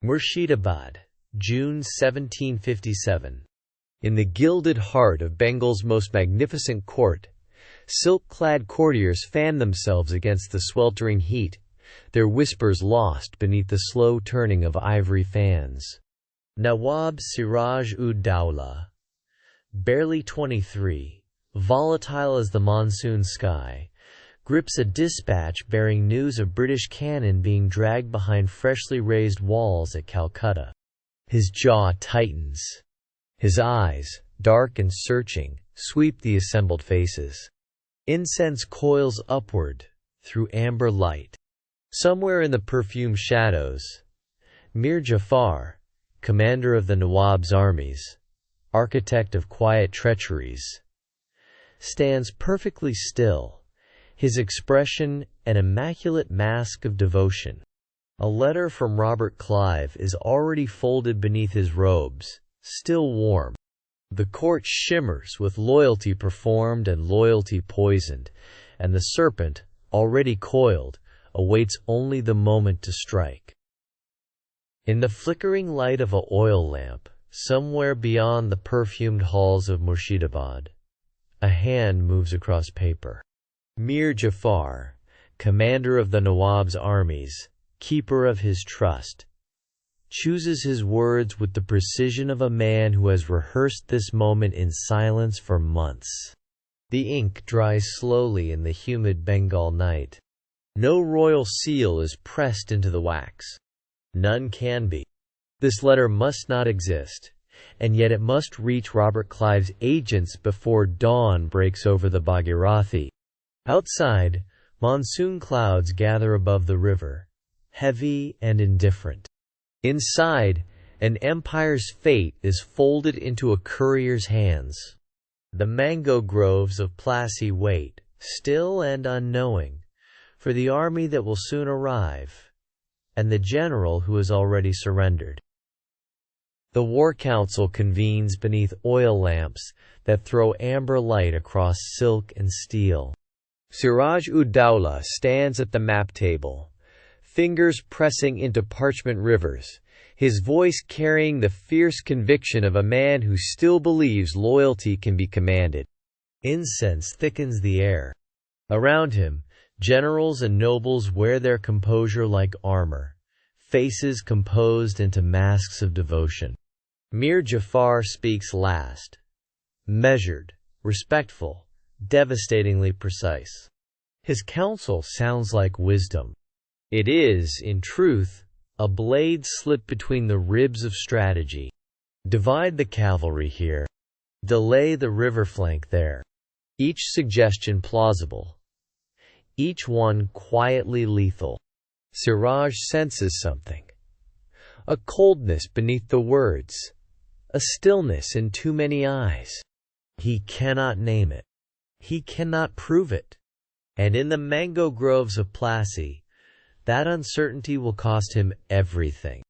Murshidabad, June 1757. In the gilded heart of Bengal's most magnificent court, silk-clad courtiers fan themselves against the sweltering heat, their whispers lost beneath the slow turning of ivory fans. Nawab Siraj-ud-Daulah, barely 23, volatile as the monsoon sky, grips a dispatch bearing news of British cannon being dragged behind freshly raised walls at Calcutta. His jaw tightens. His eyes, dark and searching, sweep the assembled faces. Incense coils upward, through amber light. Somewhere in the perfumed shadows, Mir Jafar, commander of the Nawab's armies, architect of quiet treacheries, stands perfectly still, his expression an immaculate mask of devotion. A letter from Robert Clive is already folded beneath his robes, still warm. The court shimmers with loyalty performed and loyalty poisoned, and the serpent, already coiled, awaits only the moment to strike. In the flickering light of an oil lamp, somewhere beyond the perfumed halls of Murshidabad, a hand moves across paper. Mir Jafar, commander of the Nawab's armies, keeper of his trust, chooses his words with the precision of a man who has rehearsed this moment in silence for months. The ink dries slowly in the humid Bengal night. No royal seal is pressed into the wax. None can be. This letter must not exist, and yet it must reach Robert Clive's agents before dawn breaks over the Bhagirathi. Outside, monsoon clouds gather above the river, heavy and indifferent. Inside, an empire's fate is folded into a courier's hands. The mango groves of Plassey wait, still and unknowing, for the army that will soon arrive, and the general who has already surrendered. The war council convenes beneath oil lamps that throw amber light across silk and steel. Siraj-ud-Daulah stands at the map table, fingers pressing into parchment rivers, his voice carrying the fierce conviction of a man who still believes loyalty can be commanded. Incense thickens the air. Around him, generals and nobles wear their composure like armor, faces composed into masks of devotion. Mir Jafar speaks last, measured, respectful, devastatingly precise. His counsel sounds like wisdom. It is, in truth, a blade slipped between the ribs of strategy. Divide the cavalry here. Delay the river flank there. Each suggestion plausible. Each one quietly lethal. Siraj senses something. A coldness beneath the words. A stillness in too many eyes. He cannot name it. He cannot prove it. And in the mango groves of Plassey, that uncertainty will cost him everything.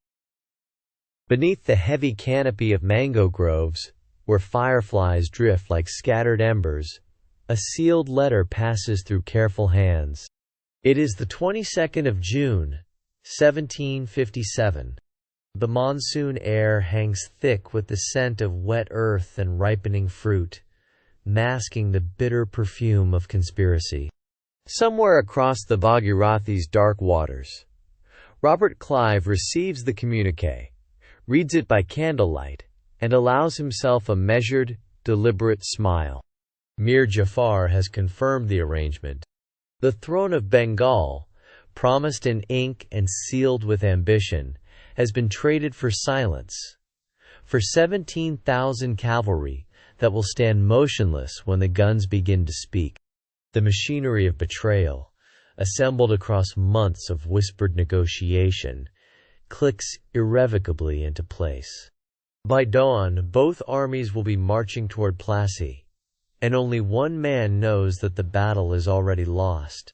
Beneath the heavy canopy of mango groves, where fireflies drift like scattered embers, a sealed letter passes through careful hands. It is the 22nd of June, 1757. The monsoon air hangs thick with the scent of wet earth and ripening fruit, masking the bitter perfume of conspiracy. Somewhere across the Bhagirathi's dark waters, Robert Clive receives the communiqué, reads it by candlelight, and allows himself a measured, deliberate smile. Mir Jafar has confirmed the arrangement. The throne of Bengal, promised in ink and sealed with ambition, has been traded for silence, for 17,000 cavalry that will stand motionless when the guns begin to speak. The machinery of betrayal, assembled across months of whispered negotiation, clicks irrevocably into place. By dawn, both armies will be marching toward Plassey, and only one man knows that the battle is already lost.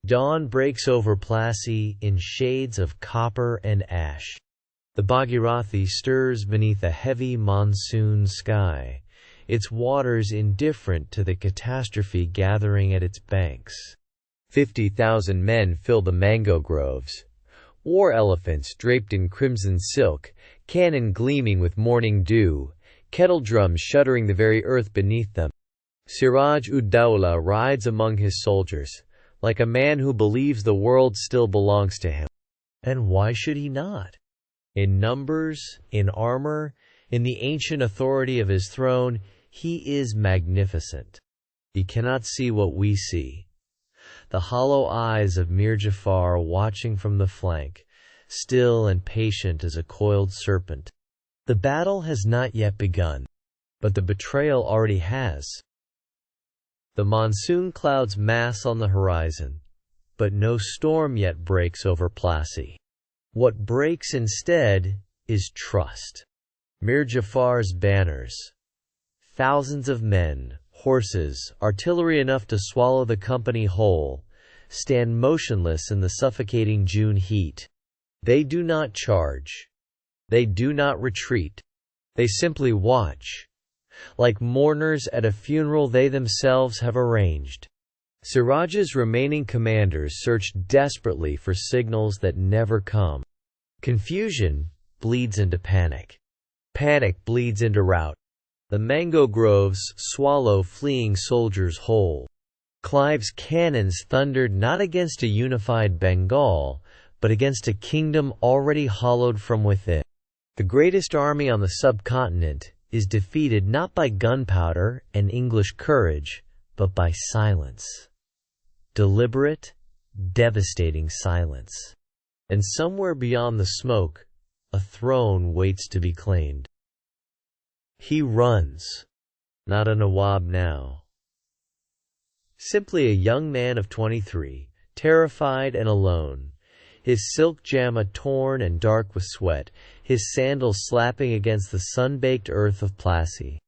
Dawn breaks over Plassey in shades of copper and ash. The Bhagirathi stirs beneath a heavy monsoon sky, its waters indifferent to the catastrophe gathering at its banks. 50,000 men fill the mango groves, war elephants draped in crimson silk, cannon gleaming with morning dew, kettle drums shuddering the very earth beneath them. Siraj-ud-Daulah rides among his soldiers, like a man who believes the world still belongs to him. And why should he not? In numbers, in armor, in the ancient authority of his throne, he is magnificent. He cannot see what we see. The hollow eyes of Mir Jafar watching from the flank, still and patient as a coiled serpent. The battle has not yet begun, but the betrayal already has. The monsoon clouds mass on the horizon, but no storm yet breaks over Plassey. What breaks instead is trust. Mir Jafar's banners. Thousands of men, horses, artillery enough to swallow the company whole, stand motionless in the suffocating June heat. They do not charge. They do not retreat. They simply watch. Like mourners at a funeral they themselves have arranged. Siraj's remaining commanders search desperately for signals that never come. Confusion bleeds into panic. Panic bleeds into rout. The mango groves swallow fleeing soldiers whole. Clive's cannons thundered not against a unified Bengal, but against a kingdom already hollowed from within. The greatest army on the subcontinent is defeated not by gunpowder and English courage, but by silence. Deliberate, devastating silence. And somewhere beyond the smoke, a throne waits to be claimed. He runs. Not a Nawab now. Simply a young man of 23, terrified and alone. His silk jamma torn and dark with sweat, his sandals slapping against the sun-baked earth of Plassey.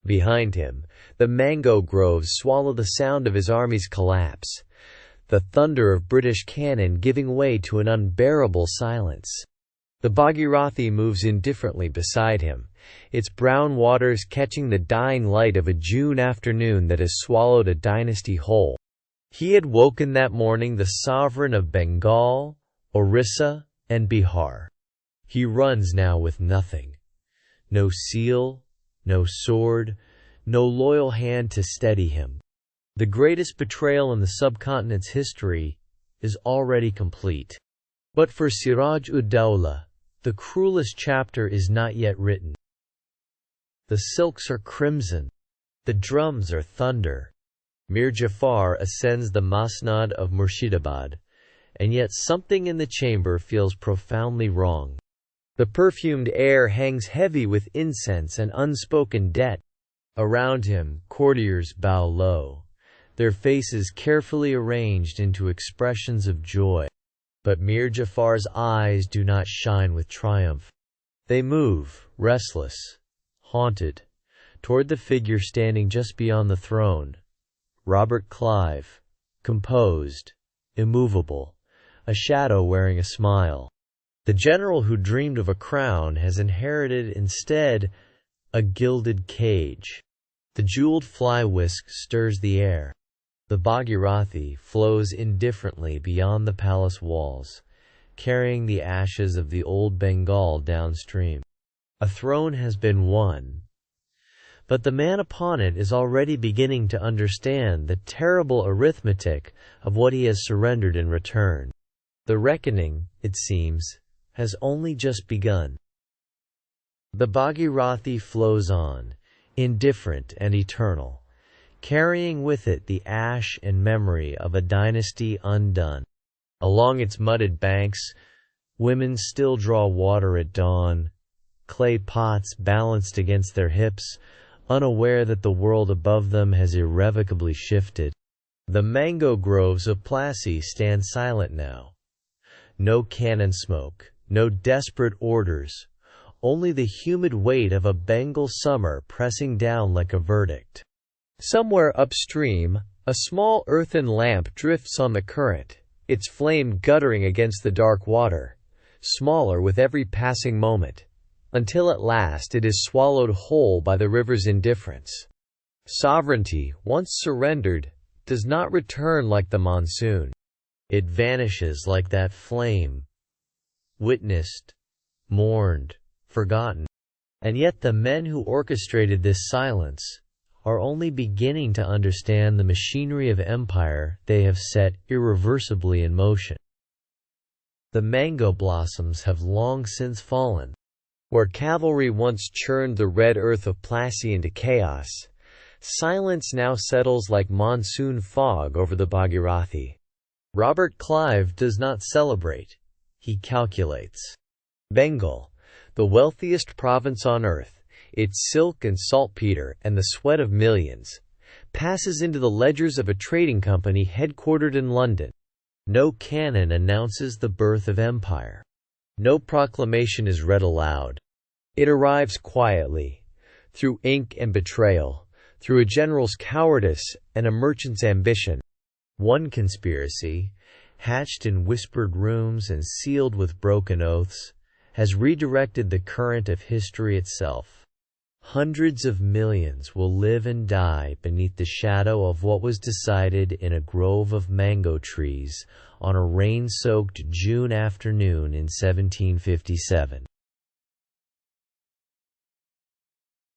Behind him, the mango groves swallow the sound of his army's collapse, the thunder of British cannon giving way to an unbearable silence. The Bhagirathi moves indifferently beside him, its brown waters catching the dying light of a June afternoon that has swallowed a dynasty whole. He had woken that morning the sovereign of Bengal, Orissa, and Bihar. He runs now with nothing. No seal, no sword, no loyal hand to steady him. The greatest betrayal in the subcontinent's history is already complete. But for Siraj-ud-Daulah, the cruelest chapter is not yet written. The silks are crimson. The drums are thunder. Mir Jafar ascends the masnad of Murshidabad, and yet something in the chamber feels profoundly wrong. The perfumed air hangs heavy with incense and unspoken debt. Around him, courtiers bow low, their faces carefully arranged into expressions of joy. But Mir Jafar's eyes do not shine with triumph. They move, restless, haunted, toward the figure standing just beyond the throne. Robert Clive, composed, immovable, a shadow wearing a smile. The general who dreamed of a crown has inherited instead a gilded cage. The jeweled fly whisk stirs the air. The Bhagirathi flows indifferently beyond the palace walls, carrying the ashes of the old Bengal downstream. A throne has been won, but the man upon it is already beginning to understand the terrible arithmetic of what he has surrendered in return. The reckoning, it seems, has only just begun. The Bhagirathi flows on, indifferent and eternal, carrying with it the ash and memory of a dynasty undone. Along its mudded banks, women still draw water at dawn, clay pots balanced against their hips, unaware that the world above them has irrevocably shifted. The mango groves of Plassey stand silent now. No cannon smoke, no desperate orders, only the humid weight of a Bengal summer pressing down like a verdict. Somewhere upstream, a small earthen lamp drifts on the current, its flame guttering against the dark water, smaller with every passing moment, until at last it is swallowed whole by the river's indifference. Sovereignty, once surrendered, does not return like the monsoon. It vanishes like that flame, witnessed, mourned, forgotten. And yet the men who orchestrated this silence are only beginning to understand the machinery of empire they have set irreversibly in motion. The mango blossoms have long since fallen. Where cavalry once churned the red earth of Plassey into chaos, silence now settles like monsoon fog over the Bhagirathi. Robert Clive does not celebrate, he calculates. Bengal, the wealthiest province on earth, its silk and saltpeter and the sweat of millions, passes into the ledgers of a trading company headquartered in London. No cannon announces the birth of empire. No proclamation is read aloud. It arrives quietly, through ink and betrayal, through a general's cowardice and a merchant's ambition. One conspiracy, hatched in whispered rooms and sealed with broken oaths, has redirected the current of history itself. Hundreds of millions will live and die beneath the shadow of what was decided in a grove of mango trees on a rain-soaked June afternoon in 1757.